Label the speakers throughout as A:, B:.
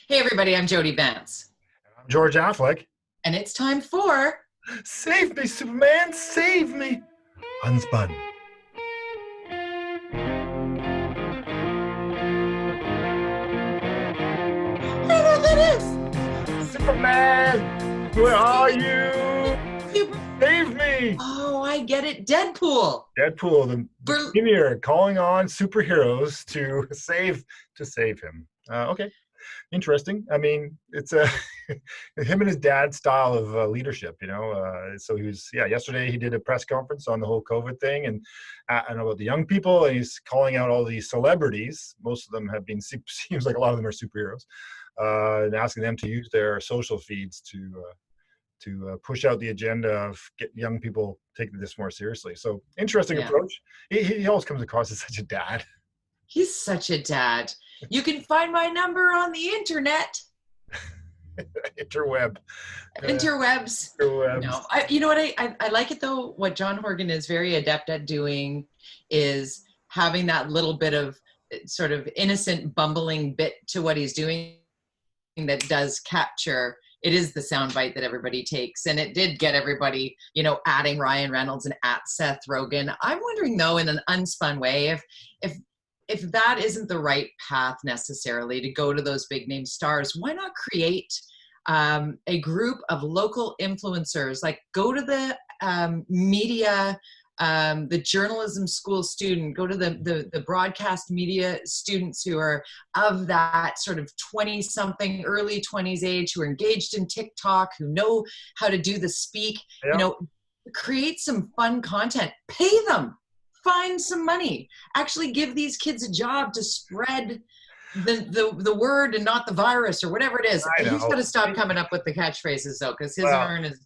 A: Hey everybody, I'm Jody Vance.
B: I'm George-affleck.
A: And it's time for...
B: Save me, Superman, save me! Unspun.
A: I know what that is!
B: Superman, where are you?
A: Super...
B: Save me!
A: Oh, I get it. Deadpool.
B: Deadpool, the premier, calling on superheroes to save him. Okay. Interesting. I mean, it's him and his dad's style of leadership, so he was, yesterday he did a press conference on the whole COVID thing and about the young people, and he's calling out all these celebrities. Most of them have been, seems like a lot of them are superheroes, and asking them to use their social feeds to push out the agenda of get young people taking this more seriously. So interesting approach. He always comes across as such a dad.
A: He's such a dad. You can find my number on the internet.
B: Interwebs.
A: No, you know what? I like it though. What John Horgan is very adept at doing is having that little bit of sort of innocent, bumbling bit to what he's doing that does capture. It is the soundbite that everybody takes, and it did get everybody, adding Ryan Reynolds and at Seth Rogen. I'm wondering though, in an unspun way, if that isn't the right path necessarily to go to those big name stars, why not create a group of local influencers? Like go to the media, the journalism school student, go to the broadcast media students who are of that sort of 20-something, early 20s age, who are engaged in TikTok, who know how to do the speak, create some fun content, pay them. Find some money. Actually give these kids a job to spread the word and not the virus or whatever it is. He's got to stop coming up with the catchphrases though, because his urn is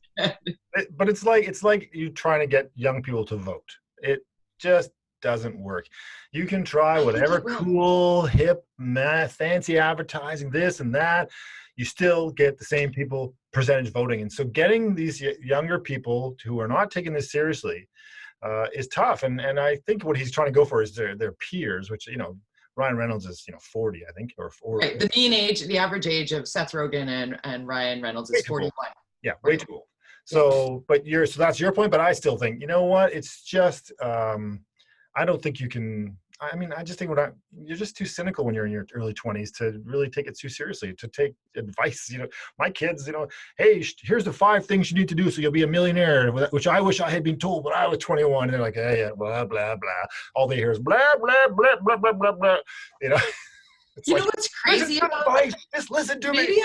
B: but it's like you trying to get young people to vote. It just doesn't work. You can try whatever cool, hip, fancy advertising, this and that. You still get the same people percentage voting. And so getting these younger people who are not taking this seriously is tough, and I think what he's trying to go for is their peers, which Ryan Reynolds is 40, I think, or
A: right. The mean age, the average age of Seth Rogen and Ryan Reynolds is 41.
B: Yeah, way too old. So, so that's your point, but I still think it's just I don't think you can. I mean, I just think you're just too cynical when you're in your early 20s to really take it too seriously, to take advice. My kids, hey, here's the 5 things you need to do so you'll be a millionaire, which I wish I had been told when I was 21. And they're like, hey, yeah, blah, blah, blah. All they hear is blah, blah, blah, blah, blah, blah, blah.
A: What's crazy about
B: advice? Just listen to me.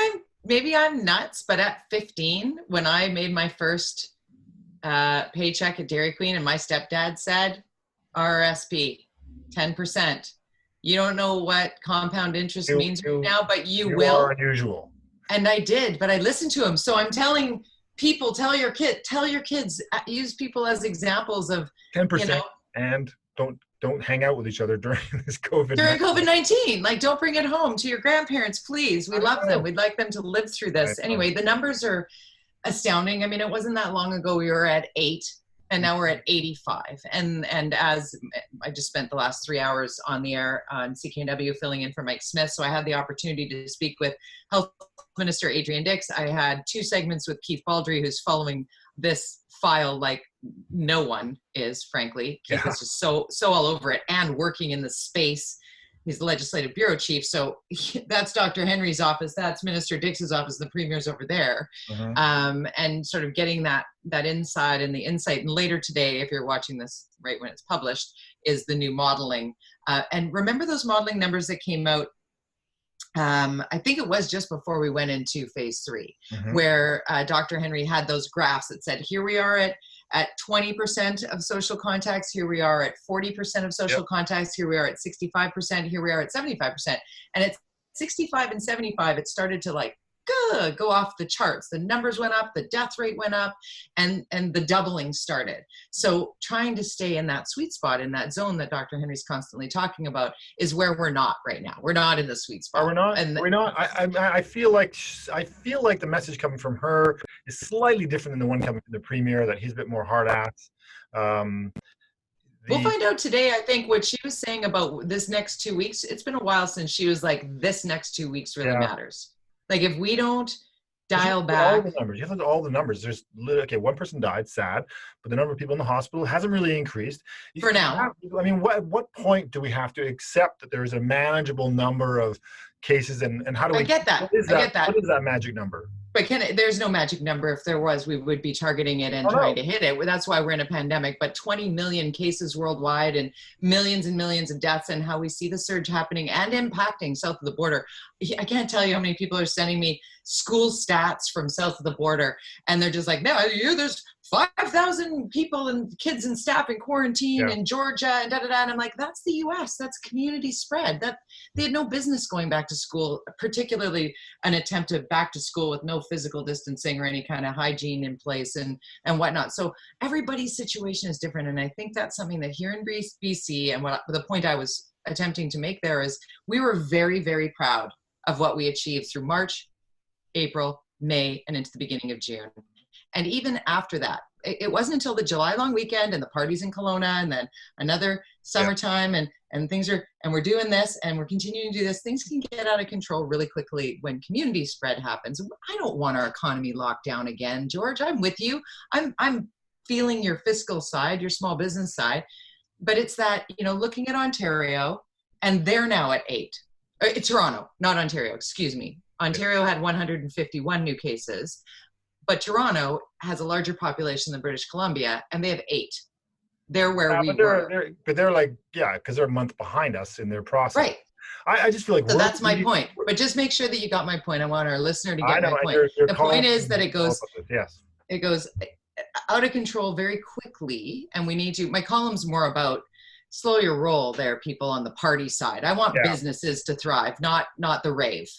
A: Maybe I'm nuts, but at 15, when I made my first paycheck at Dairy Queen and my stepdad said, RRSP, 10%. You don't know what compound interest means right now, but you will.
B: Are unusual.
A: And I did, but I listened to him. So I'm telling people, tell your kids, use people as examples of
B: 10%, and don't hang out with each other during this COVID.
A: During COVID-19, like don't bring it home to your grandparents, please. We love them. We'd like them to live through this. Anyway, the numbers are astounding. I mean, it wasn't that long ago we were at 8. And now we're at 85. And as I just spent the last 3 hours on the air on CKNW filling in for Mike Smith, so I had the opportunity to speak with Health Minister Adrian Dix. I had 2 segments with Keith Baldry, who's following this file like no one is, frankly. Keith is just so all over it and working in the space. He's the legislative bureau chief. So that's Dr. Henry's office. That's Minister Dix's office. The premier's over there. And sort of getting that inside and the insight. And later today, if you're watching this right when it's published, is the new modeling. And remember those modeling numbers that came out, I think it was just before we went into phase 3, where Dr. Henry had those graphs that said, here we are at 20% of social contacts. Here we are at 40% of social contacts. Here we are at 65%. Here we are at 75%. And at 65 and 75, it started to go off the charts. The numbers went up, the death rate went up, and the doubling started. So trying to stay in that sweet spot, in that zone that Dr. Henry's constantly talking about, is where we're not right now. We're not in the sweet spot.
B: We're not. We're not. I feel like the message coming from her is slightly different than the one coming from the premier. That he's a bit more hard ass.
A: We'll find out today, I think, what she was saying about this next 2 weeks. It's been a while since she was like, this next 2 weeks really matters. Like if we don't
B: 'Cause you
A: dial
B: look at all
A: back.
B: the numbers. You look at all the numbers. There's okay, one person died, sad, but the number of people in the hospital hasn't really increased.
A: For now.
B: I mean, what point do we have to accept that there is a manageable number of cases, and how do
A: I
B: we?
A: get that.
B: What is
A: I
B: that?
A: get that.
B: What is that magic number?
A: But there's no magic number. If there was, we would be targeting it and
B: Oh,
A: trying
B: no.
A: to hit it. That's why we're in a pandemic. But 20 million cases worldwide and millions of deaths, and how we see the surge happening and impacting south of the border. I can't tell you how many people are sending me school stats from south of the border, and they're just like, no, there's 5,000 people and kids and staff in quarantine in Georgia and da da da. And I'm like, that's the U.S. That's community spread. That they had no business going back to school, particularly an attempt to back to school with no physical distancing or any kind of hygiene in place and whatnot. So everybody's situation is different, and I think that's something that here in BC, and the point I was attempting to make there is, we were very, very proud of what we achieved through March, April, May, and into the beginning of June. And even after that, it wasn't until the July long weekend and the parties in Kelowna and then another summertime and things are, and we're doing this and we're continuing to do this, things can get out of control really quickly when community spread happens. I don't want our economy locked down again, George. I'm with you. I'm feeling your fiscal side, your small business side, but it's that, looking at Ontario, and they're now at 8. Toronto, not Ontario, excuse me. Ontario had 151 new cases. But Toronto has a larger population than British Columbia, and they have 8. They're where we were.
B: But they're like, because they're a month behind us in their process.
A: Right.
B: I just feel like
A: so that's my point. But just make sure that you got my point. I want our listener to get my point. The point is that it goes out of control very quickly, and we need to. My column's more about slow your roll there, people on the party side. I want businesses to thrive, not the rave.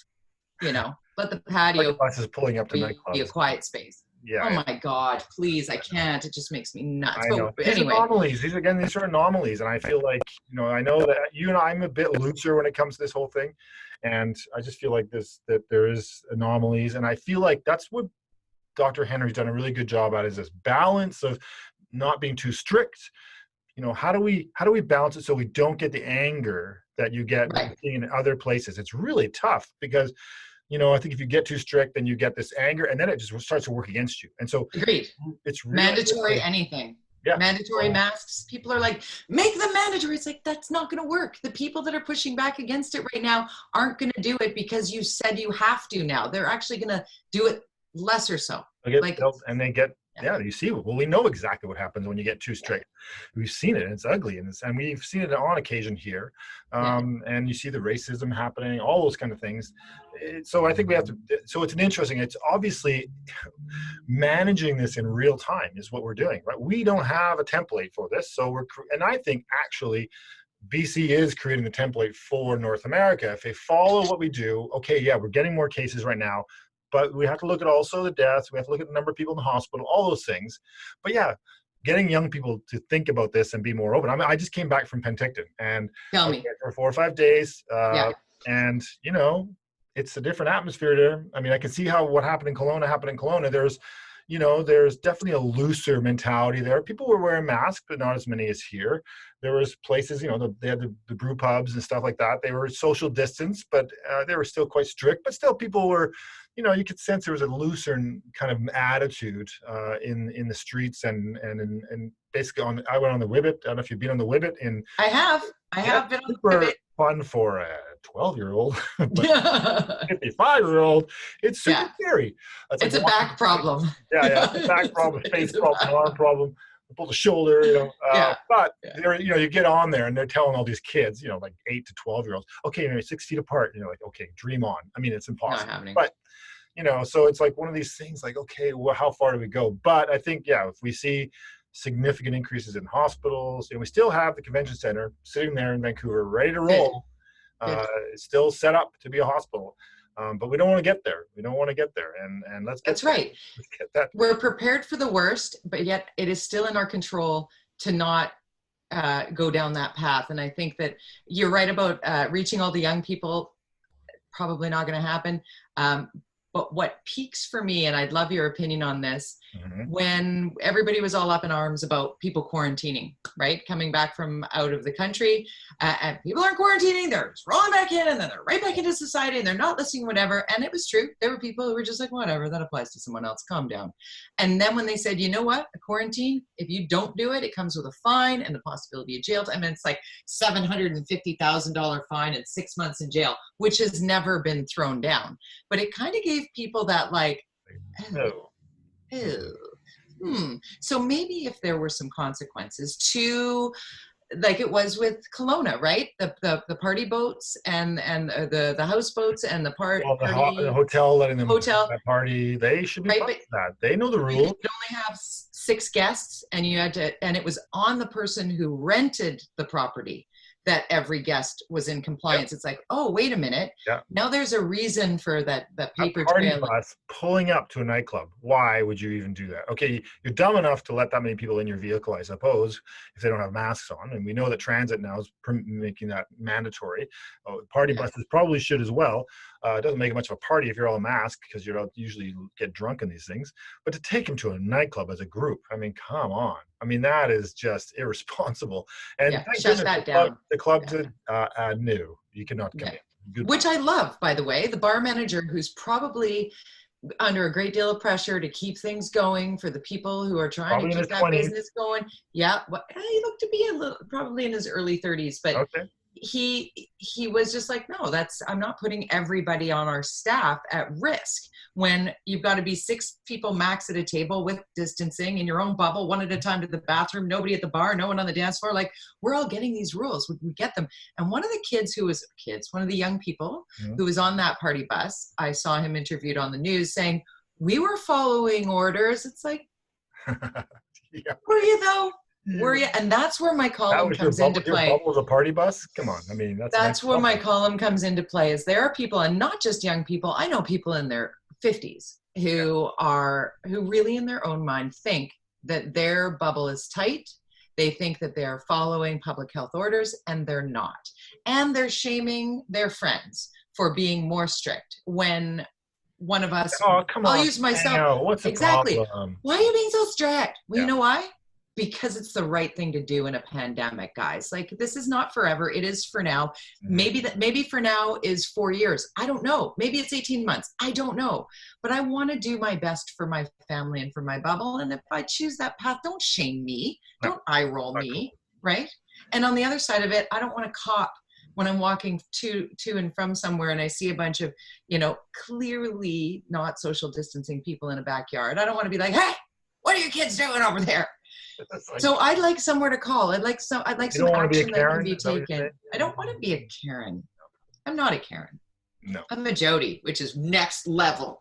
A: Let the patio
B: buses pulling up to nightclubs.
A: Be a quiet space.
B: Yeah.
A: Oh my God, please! I can't. It just makes me nuts.
B: I know.
A: But anyway,
B: anomalies. These are anomalies, and I feel like I know that you and I'm a bit looser when it comes to this whole thing, and I just feel like that there is anomalies, and I feel like that's what Dr. Henry's done a really good job at, is this balance of not being too strict. How do we balance it so we don't get the anger that you get in other places? It's really tough because. I think if you get too strict, then you get this anger, and then it just starts to work against you. And so,
A: agreed.
B: It's really
A: mandatory anything. Yeah. Mandatory masks. People are like, make them mandatory. It's like, that's not going to work. The people that are pushing back against it right now aren't going to do it because you said you have to now. They're actually going to do it less or so.
B: And they get. Yeah, you see. Well, we know exactly what happens when you get too strict. We've seen it. And it's ugly, and we've seen it on occasion here. And you see the racism happening, all those kind of things. So I think we have to. So it's It's obviously managing this in real time is what we're doing, right? We don't have a template for this, so and I think actually. BC is creating the template for North America. If they follow what we do, we're getting more cases right now. But we have to look at also the deaths. We have to look at the number of people in the hospital, all those things. But getting young people to think about this and be more open. I just came back from Penticton and for 4 or 5 days. And, it's a different atmosphere there. I mean, I can see what happened in Kelowna. There's definitely a looser mentality there. People were wearing masks, but not as many as here. There was places, they had the brew pubs and stuff like that. They were social distance, but they were still quite strict. But still, people were, you could sense there was a looser kind of attitude in the streets and basically I went on the Whibbit. I don't know if you've been on the Whibbit. I
A: have been on the Whibbit.
B: Fun for a 12-year-old, but 55-year-old, it's super scary.
A: It's a back problem.
B: It's a back problem, face problem, arm problem. Pull the shoulder, but you get on there and they're telling all these kids, like 8 to 12-year-olds, okay, maybe 6 feet apart. And you're like, okay, dream on. I mean, it's impossible. Not happening. But so it's like one of these things. Like, okay, well, how far do we go? But I think, if we see significant increases in hospitals, we still have the convention center sitting there in Vancouver, ready to roll. It's still set up to be a hospital. But we don't want to get there. And let's get
A: That's right.
B: Let's get that.
A: We're prepared for the worst, but yet it is still in our control to not go down that path. And I think that you're right about reaching all the young people. Probably not going to happen. But what peaks for me, and I'd love your opinion on this,
B: Mhm.
A: when everybody was all up in arms about people quarantining, right? Coming back from out of the country, and people aren't quarantining, they're just rolling back in, and then they're right back into society, and they're not listening, whatever. And it was true. There were people who were just like, whatever, that applies to someone else, calm down. And then when they said, you know what, a quarantine, if you don't do it, it comes with a fine and the possibility of jail. I mean, it's like $750,000 fine and 6 months in jail, which has never been thrown down. But it kind of gave people that like,
B: No.
A: So maybe if there were some consequences to, like it was with Kelowna, right? The party boats and the houseboats and the
B: Well, the
A: party
B: hotel letting them
A: hotel,
B: that party, they should be
A: right?
B: part
A: But
B: of that. They know the
A: you
B: rules.
A: could only have 6 guests, and you had to, and it was on the person who rented the property that every guest was in compliance. It's like, oh, wait a minute.
B: Yeah.
A: Now there's a reason for that paper
B: A party
A: trail.
B: bus pulling up to a nightclub. Why would you even do that? Okay, you're dumb enough to let that many people in your vehicle, I suppose, if they don't have masks on. And we know that transit now is making that mandatory. Party buses probably should as well. It doesn't make much of a party if you're all masked, because you don't usually get drunk in these things. But to take them to a nightclub as a group, I mean, come on. I mean, that is just irresponsible. And thank
A: shut
B: goodness
A: that down.
B: the club said, no, you cannot come in. Goodbye.
A: Which I love, by the way. The bar manager, who's probably under a great deal of pressure to keep things going for the people who are trying
B: Probably
A: to keep that
B: 20s.
A: business going. Yeah, well, he looked to be probably in his early 30s, but
B: Okay.
A: he was just like, no, I'm not putting everybody on our staff at risk when you've got to be 6 people max at a table with distancing in your own bubble, one at a time to the bathroom, nobody at the bar, no one on the dance floor. Like, we're all getting these rules. We get them. And one of the young people who was on that party bus, I saw him interviewed on the news saying, we were following orders. It's like, were you though? Were you? And that's where my column comes into play.
B: Your bubble was a party bus? Come on. I mean,
A: that's where my column comes into play, is there are people, and not just young people. I know people in their 50s who really in their own mind think that their bubble is tight. They think that they're following public health orders, and they're not. And they're shaming their friends for being more strict when one of us, I'll use myself.
B: What's the
A: exactly.
B: problem?
A: Why are you being so strict? Well, you know why? Because it's the right thing to do in a pandemic, guys. Like, this is not forever. It is for now. Maybe for now is 4 years. I don't know. Maybe it's 18 months. I don't know. But I want to do my best for my family and for my bubble. And if I choose that path, don't shame me. Don't eye roll me, right? And on the other side of it, I don't want to cop when I'm walking to and from somewhere and I see a bunch of, clearly not social distancing people in a backyard. I don't want to be like, hey, what are your kids doing over there? So I'd like somewhere to call. I'd like some action that can be taken. I don't want to be a Karen. I'm not a Karen.
B: No.
A: I'm a Jody, which is next level.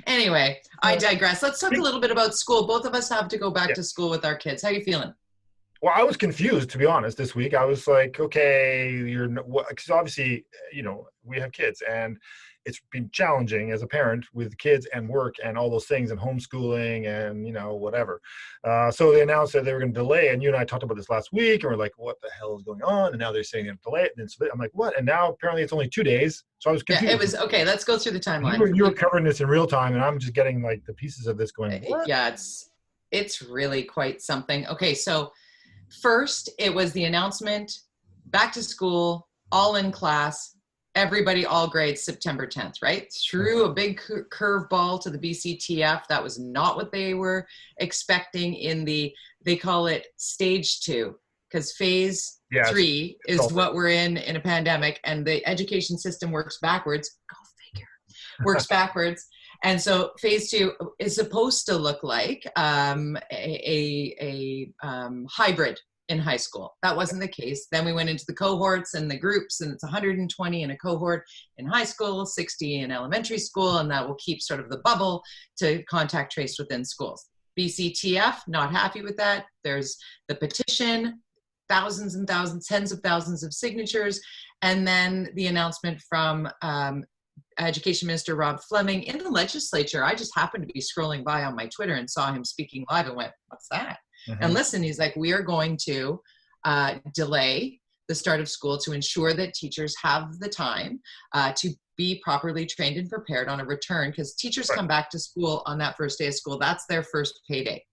A: Anyway, I digress. Let's talk a little bit about school. Both of us have to go back to school with our kids. How are you feeling?
B: Well, I was confused, to be honest, this week. I was like, okay, because obviously, we have kids, and it's been challenging as a parent with kids and work and all those things and homeschooling and, whatever. So they announced that they were going to delay, and you and I talked about this last week, and we're like, what the hell is going on? And now they're saying they're going to delay it. And so I'm like, what? And now apparently it's only 2 days. So I was confused.
A: Yeah, it was, okay, let's go through the timeline.
B: You were covering this in real time, and I'm just getting like the pieces of this going, what?
A: Yeah, it's really quite something. Okay, so first it was the announcement, back to school, all in class, everybody, all grades, September 10th, right? Threw a big curveball to the BCTF. That was not what they were expecting they call it stage 2, because phase 3 is what we're in a pandemic, and the education system works backwards. Go figure. Works backwards. And so phase 2 is supposed to look like a hybrid in high school. That wasn't the case. Then we went into the cohorts and the groups, and it's 120 in a cohort in high school, 60 in elementary school, and that will keep sort of the bubble to contact trace within schools. BCTF, not happy with that. There's the petition, thousands and thousands, tens of thousands of signatures, and then the announcement from Education Minister Rob Fleming in the legislature. I just happened to be scrolling by on my Twitter and saw him speaking live and went, what's that? And listen, he's like, we are going to delay the start of school to ensure that teachers have the time to be properly trained and prepared on a return, because teachers come back to school on that first day of school. That's their first payday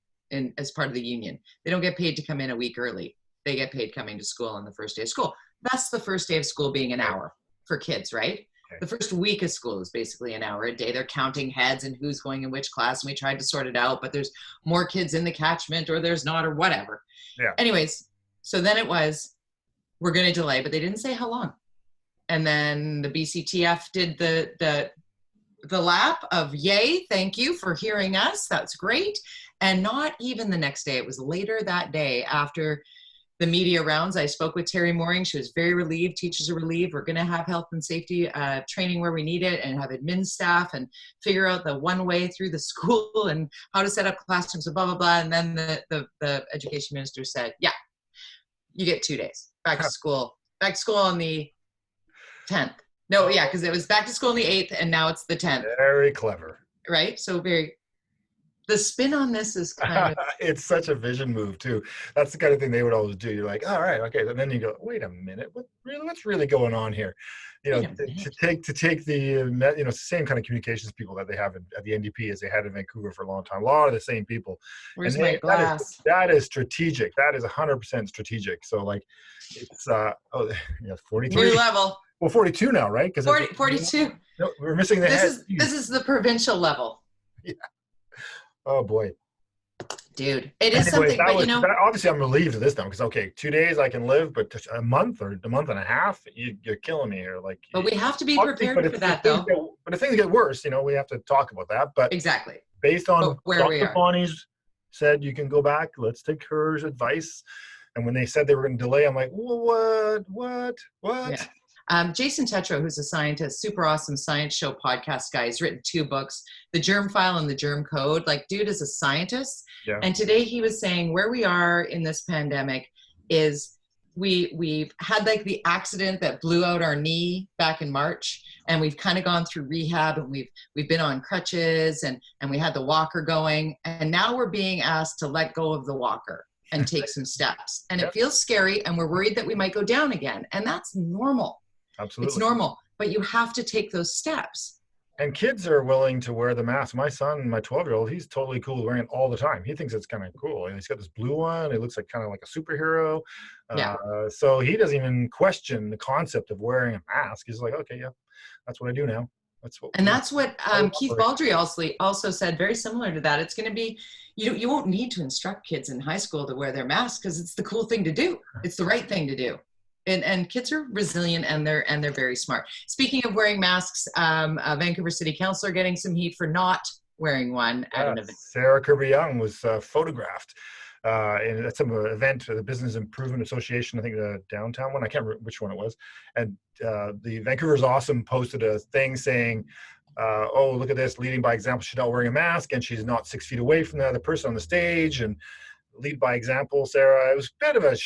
A: as part of the union. They don't get paid to come in a week early. They get paid coming to school on the first day of school. That's the first day of school being an hour for kids, right? Okay. The first week of school is basically an hour a day. They're counting heads and who's going in which class, and we tried to sort it out, but there's more kids in the catchment or there's not or whatever. Yeah. Anyways, so then it was, we're going to delay, but they didn't say how long. And then the BCTF did the lap of yay, thank you for hearing us. That's great. And not even the next day. It was later that day after the media rounds. I spoke with Terry Mooring. She was very relieved. Teachers are relieved. We're going to have health and safety training where we need it, and have admin staff and figure out the one way through the school and how to set up classrooms and blah, blah, blah. And then the education minister said, yeah, you get 2 days back to school. Back to school on the 10th. No, yeah, because it was back to school on the 8th and now it's the 10th.
B: Very clever.
A: Right? So the spin on this is kind of...
B: It's such a vision move too. That's the kind of thing they would always do. You're like, all right, okay. And then you go, wait a minute, what's really going on here? You know, to take the same kind of communications people that they have at the NDP as they had in Vancouver for a long time. A lot of the same people.
A: Where's my glass?
B: That is strategic. That is 100% strategic. So like, it's 43.
A: New level.
B: Well, 42 now, right? Because
A: 42.
B: No, we're missing the head.
A: This is the provincial level.
B: Yeah. Oh boy.
A: Dude, it is something, but
B: obviously I'm relieved of this now, because okay, 2 days I can live, but a month or a month and a half, you're killing me here. Like,
A: but we have to be prepared for that, though.
B: But if things get worse, we have to talk about that. But
A: exactly,
B: based on Dr. Bonnie's said, you can go back. Let's take her advice. And when they said they were going to delay, I'm like, what?
A: Yeah. Jason Tetro, who's a scientist, super awesome science show podcast guy, he's written 2 books, The Germ File and The Germ Code. Like, dude is a scientist. Yeah. And today he was saying where we are in this pandemic is we've had like the accident that blew out our knee back in March, and we've kind of gone through rehab, and we've been on crutches, and we had the walker going, and now we're being asked to let go of the walker and take some steps. And It feels scary, and we're worried that we might go down again. And that's normal.
B: Absolutely.
A: It's normal, but you have to take those steps.
B: And kids are willing to wear the mask. My son, my 12-year-old, he's totally cool wearing it all the time. He thinks it's kind of cool. He's got this blue one. It looks like kind of like a superhero. So he doesn't even question the concept of wearing a mask. He's like, okay, yeah, that's what I do now. That's what
A: Keith Baldry also said, very similar to that. It's going to be, you won't need to instruct kids in high school to wear their masks, because it's the cool thing to do. It's the right thing to do. And kids are resilient, and they're very smart. Speaking of wearing masks, a Vancouver City Councillor getting some heat for not wearing one at an event.
B: Sarah Kirby-Young was photographed at some event, the Business Improvement Association, I think the downtown one. I can't remember which one it was. And the Vancouver's Awesome posted a thing saying, oh, look at this, leading by example. She's not wearing a mask, and she's not 6 feet away from the other person on the stage, and lead by example, Sarah. It was a bit of a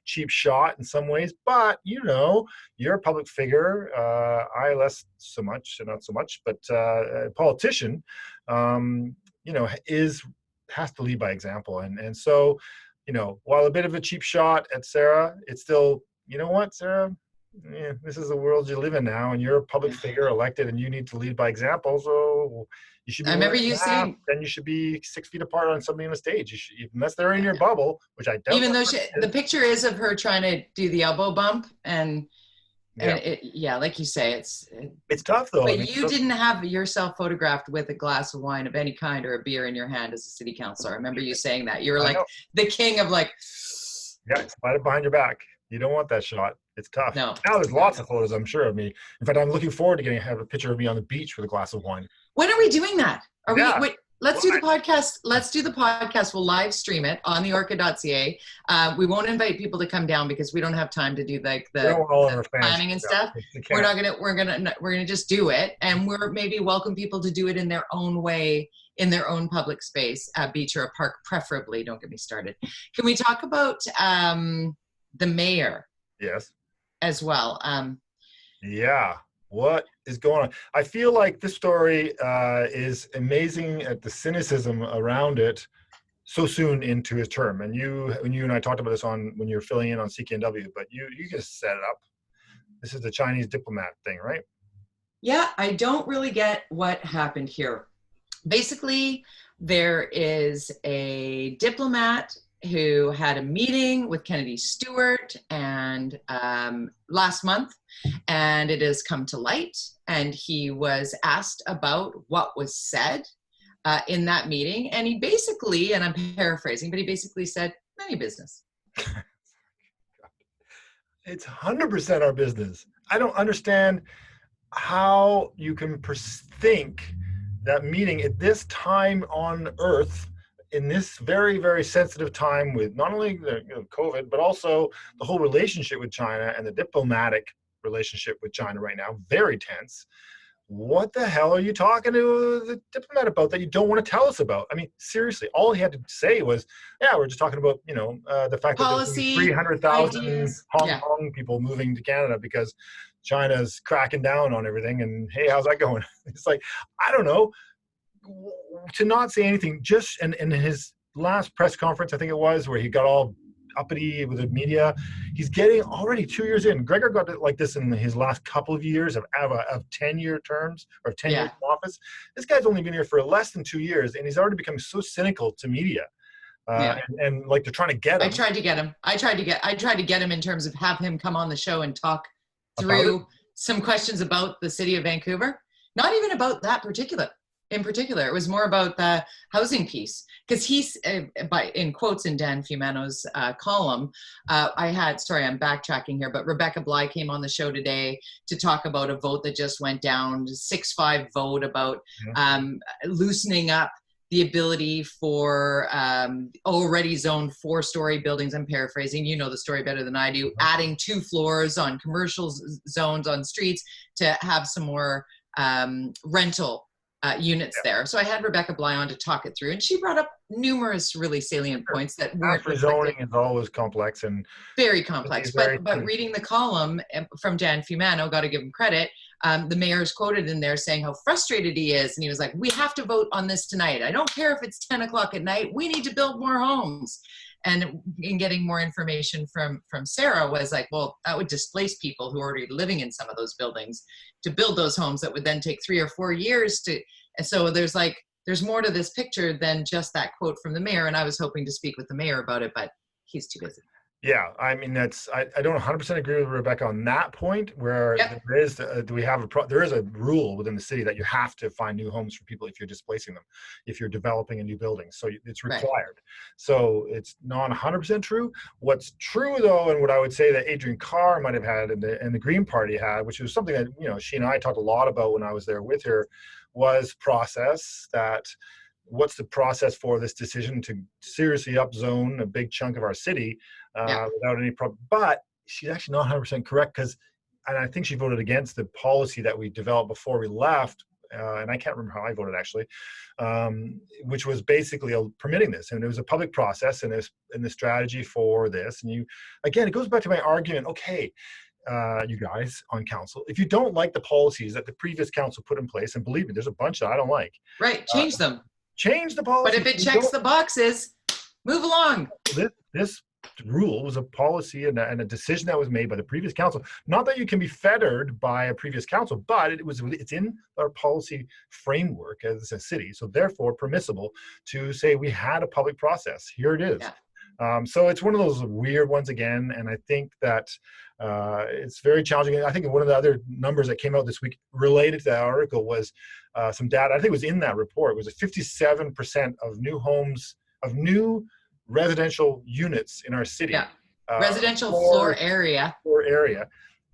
B: cheap shot in some ways, but you're a public figure. I less so much, not so much, but a politician, has to lead by example. And so, while a bit of a cheap shot at Sarah, it's still, you know what, Sarah? Yeah, this is the world you live in now, and you're a public figure elected, and you need to lead by example. So you should be.
A: I remember you saying.
B: Then you should be 6 feet apart on somebody on the stage. You should, unless they're in your bubble, which I don't.
A: Even though the picture is of her trying to do the elbow bump, and like you say, it's
B: tough though.
A: But you didn't have yourself photographed with a glass of wine of any kind or a beer in your hand as a city councilor. I remember you saying that. You were like the king of like.
B: Yeah, slide it behind your back. You don't want that shot. It's tough.
A: No.
B: Now there's lots of photos, I'm sure, of me. In fact, I'm looking forward to have a picture of me on the beach with a glass of wine.
A: When are we doing that? Let's do the podcast. Let's do the podcast. We'll live stream it on the orca.ca. We won't invite people to come down because we don't have time to do like the planning and stuff. We're gonna just do it, and we're maybe welcome people to do it in their own way, in their own public space, a beach or a park, preferably. Don't get me started. Can we talk about the mayor?
B: Yes.
A: As well.
B: Yeah. What is going on? I feel like this story is amazing at the cynicism around it. so soon into his term. And you and I talked about this when you were filling in on CKNW, but you just set it up. This is the Chinese diplomat thing, right?
A: Yeah, I don't really get what happened here. Basically, there is a diplomat who had a meeting with Kennedy-Stewart and last month, and it has come to light. And he was asked about what was said in that meeting, and he basically, and I'm paraphrasing, but he basically said, "None of your business."
B: It's 100% our business. I don't understand how you can think that meeting at this time on Earth, in this very, very sensitive time with not only the COVID, but also the whole relationship with China and the diplomatic relationship with China right now, very tense. What the hell are you talking to the diplomat about that you don't want to tell us about? I mean, seriously, all he had to say was, yeah, we're just talking about, the fact
A: Policy,
B: that there's 300,000
A: ideas.
B: Hong Kong people moving to Canada because China's cracking down on everything. And hey, how's that going? It's like, I don't know, to not say anything. Just in his last press conference, I think it was, where he got all uppity with the media. He's getting already 2 years in. Gregor got it like this in his last couple of years of 10-year terms or 10 years in office. This guy's only been here for less than 2 years, and he's already become so cynical to media. And like they're trying to get him.
A: I tried to get him. I tried to get him in terms of have him come on the show and talk through some questions about the city of Vancouver. Not even about that in particular. It was more about the housing piece. Because he's, in quotes in Dan Fumano's column, I'm backtracking here, but Rebecca Bly came on the show today to talk about a vote that just went down, 6-5 vote about loosening up the ability for already zoned 4-story buildings. I'm paraphrasing, you know the story better than I do, adding 2 floors on commercial zones on streets to have some more rental units there. So I had Rebecca Bly on to talk it through, and she brought up numerous really salient points that weren't
B: zoning is always complex and
A: very complex. But reading the column from Dan Fumano, got to give him credit. The mayor is quoted in there saying how frustrated he is, and he was like, "We have to vote on this tonight. I don't care if it's 10 o'clock at night. We need to build more homes." And in getting more information from Sarah was like, well, that would displace people who are already living in some of those buildings to build those homes that would then take 3 or 4 years to. And so there's more to this picture than just that quote from the mayor. And I was hoping to speak with the mayor about it, but he's too busy.
B: Yeah, I mean, I don't 100% agree with Rebecca on that point, where there is a rule within the city that you have to find new homes for people if you're displacing them, if you're developing a new building. So it's required. Right. So it's not 100% true. What's true, though, and what I would say that Adrian Carr might have had and the Green Party had, which was something that, she and I talked a lot about when I was there with her, was process. What's the process for this decision to seriously upzone a big chunk of our city without any problem? But she's actually not 100% correct, and I think she voted against the policy that we developed before we left, and I can't remember how I voted actually, which was basically permitting this, and it was a public process and the strategy for this. And it goes back to my argument. Okay, you guys on council, if you don't like the policies that the previous council put in place, and believe me, there's a bunch that I don't like.
A: Right, change them.
B: Change the policy.
A: But if it checks the boxes, move along.
B: This rule was a policy and a decision that was made by the previous council. Not that you can be fettered by a previous council, but it's in our policy framework as a city. So therefore permissible to say we had a public process. Here it is. Yeah. So it's one of those weird ones again, and I think that it's very challenging. I think one of the other numbers that came out this week related to that article was some data. I think it was in that report. It was 57% of new residential units in our city. Yeah.
A: Residential floor area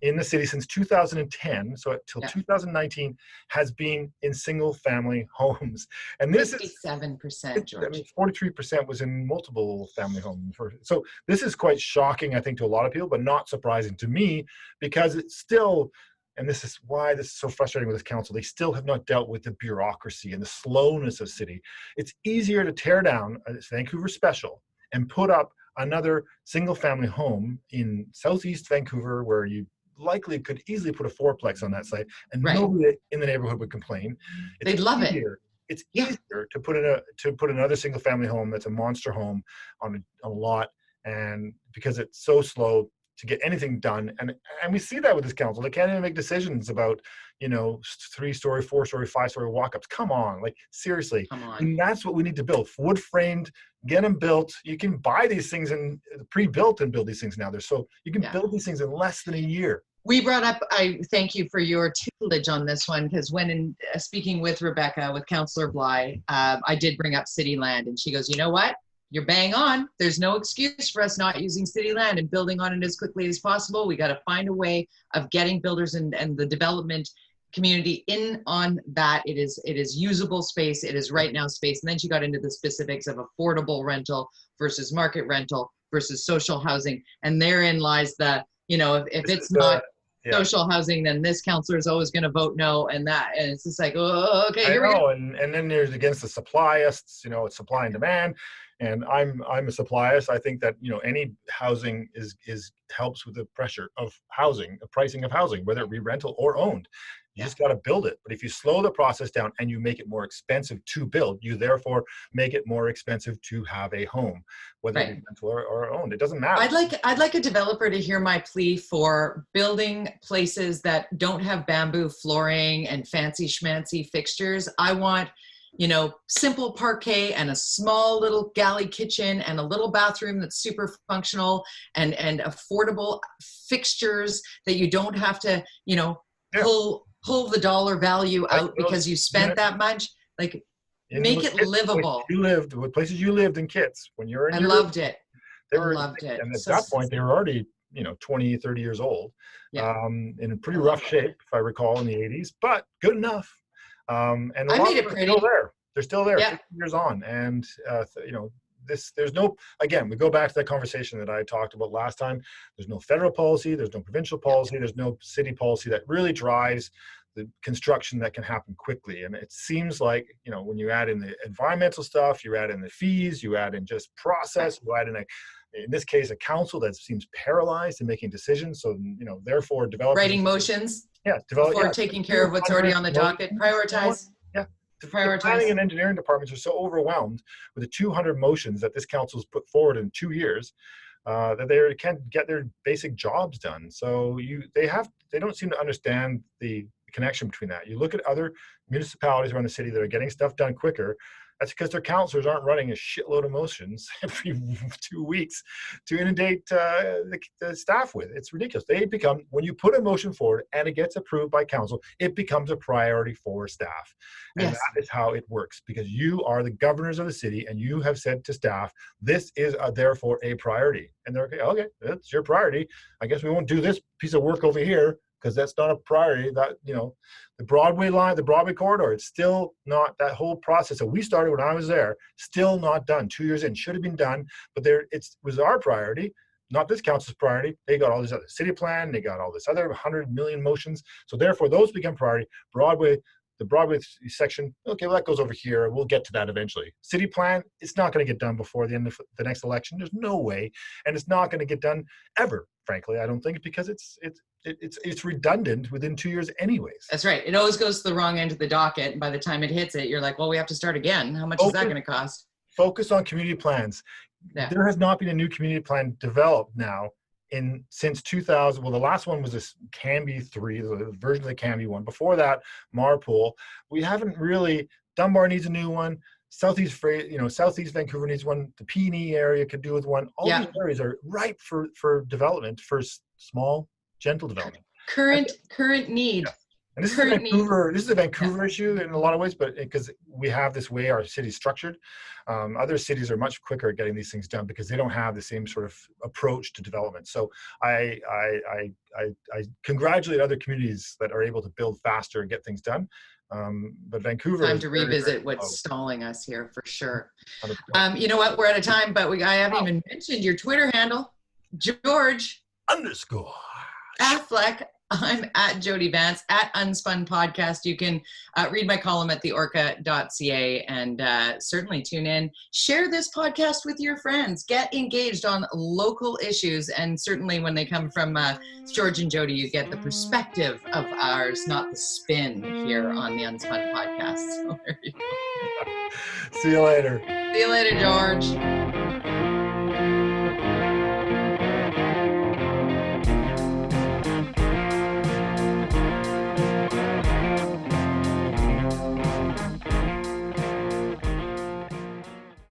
B: in the city since 2010, so until 2019, has been in single-family homes. And this
A: 57%, George.
B: I mean, 43% was in multiple family homes. So this is quite shocking, I think, to a lot of people, but not surprising to me, because it's still, and this is why this is so frustrating with this council, they still have not dealt with the bureaucracy and the slowness of city. It's easier to tear down a Vancouver special and put up another single-family home in southeast Vancouver, where you likely could easily put a fourplex on that site, and nobody in the neighborhood would complain.
A: They'd love it.
B: it's easier to put another single family home that's a monster home on a lot, and because it's so slow to get anything done, and we see that with this council. They can't even make decisions about, 3-story, 4-story, 5-story walk-ups. Come on, like seriously.
A: Come on.
B: And that's what we need to build. Wood framed, get them built. You can buy these things and pre-built and build these things now. You can build these things in less than a year.
A: We brought up, I thank you for your tutelage on this one, because when speaking with Rebecca, with Councillor Bly, I did bring up city land, and she goes, you know what? You're bang on. There's no excuse for us not using city land and building on it as quickly as possible. We got to find a way of getting builders and the development community in on that. It is usable space. It is right now space. And then she got into the specifics of affordable rental versus market rental versus social housing. And therein lies the, if it's not social housing, then this councillor is always going to vote no, and it's just like, oh, okay, here we go.
B: And then there's against the supplyists, it's supply and demand. And I'm a supplyist. I think that any housing is helps with the pressure of housing, the pricing of housing, whether it be rental or owned. You just got to build it. But if you slow the process down and you make it more expensive to build, you therefore make it more expensive to have a home, whether it be rental or owned. It doesn't matter.
A: I'd like a developer to hear my plea for building places that don't have bamboo flooring and fancy schmancy fixtures. I want simple parquet and a small little galley kitchen and a little bathroom that's super functional and affordable fixtures that you don't have to, pull the dollar value out because you spent that much. Like, make it livable.
B: What places you lived in Kits when you were in
A: I loved it. Loved it.
B: And at that point, they were already, 20, 30 years old, in pretty rough shape, if I recall, in the 80s, but good enough. And a lot of them are still there. They're still there 50 years on. And, there's no, again, we go back to that conversation that I talked about last time. There's no federal policy. There's no provincial policy. There's no city policy that really drives the construction that can happen quickly. And it seems like, when you add in the environmental stuff, you add in the fees, you add in just process, you add in this case, a council that seems paralyzed in making decisions. So, therefore developing.
A: Writing motions. Before taking care of what's already on the docket. Prioritize.
B: The planning and engineering departments are so overwhelmed with the 200 motions that this council has put forward in 2 years that they can't get their basic jobs done. So they don't seem to understand the connection between that. You look at other municipalities around the city that are getting stuff done quicker. That's because their councillors aren't running a shitload of motions every 2 weeks to inundate the staff with. It's ridiculous. When you put a motion forward and it gets approved by council, it becomes a priority for staff. And that is how it works, because you are the governors of the city and you have said to staff, this is therefore a priority. And they're okay, that's your priority. I guess we won't do this piece of work over here, because that's not a priority. That, the Broadway line, the Broadway corridor, it's still not, that whole process that we started when I was there, still not done. 2 years in, should have been done, but it was our priority, not this council's priority. They got all this other city plan, they got all this other 100 million motions. So therefore those become priority. The Broadway section, okay, well that goes over here. We'll get to that eventually. City plan, it's not going to get done before the end of the next election. There's no way, and it's not going to get done ever. Frankly, I don't think, because it's redundant within 2 years anyways.
A: That's right. It always goes to the wrong end of the docket, and by the time it hits it, you're like, well, we have to start again. How much is that going to cost?
B: Focus on community plans. There has not been a new community plan developed now since 2000. Well, the last one was this Canby 3, the version of the Canby one. Before that, Marpole. We haven't really. Dunbar needs a new one. Southeast Vancouver needs one. The Peony area could do with one. All these areas are ripe for development, for small, gentle development.
A: Current need.
B: Yeah. And this is a Vancouver issue in a lot of ways, but because we have this way our city's structured. Other cities are much quicker at getting these things done because they don't have the same sort of approach to development. So I congratulate other communities that are able to build faster and get things done. But Vancouver.
A: Time to revisit what's stalling us here for sure. You know what? We're out of time, but I haven't even mentioned your Twitter handle, George_affleck. I'm at Jody Vance, at UnSpun Podcast. You can read my column at theorca.ca and certainly tune in. Share this podcast with your friends. Get engaged on local issues. And certainly when they come from George and Jody, you get the perspective of ours, not the spin here on the UnSpun Podcast. So there you go.
B: See you later.
A: See you later, George.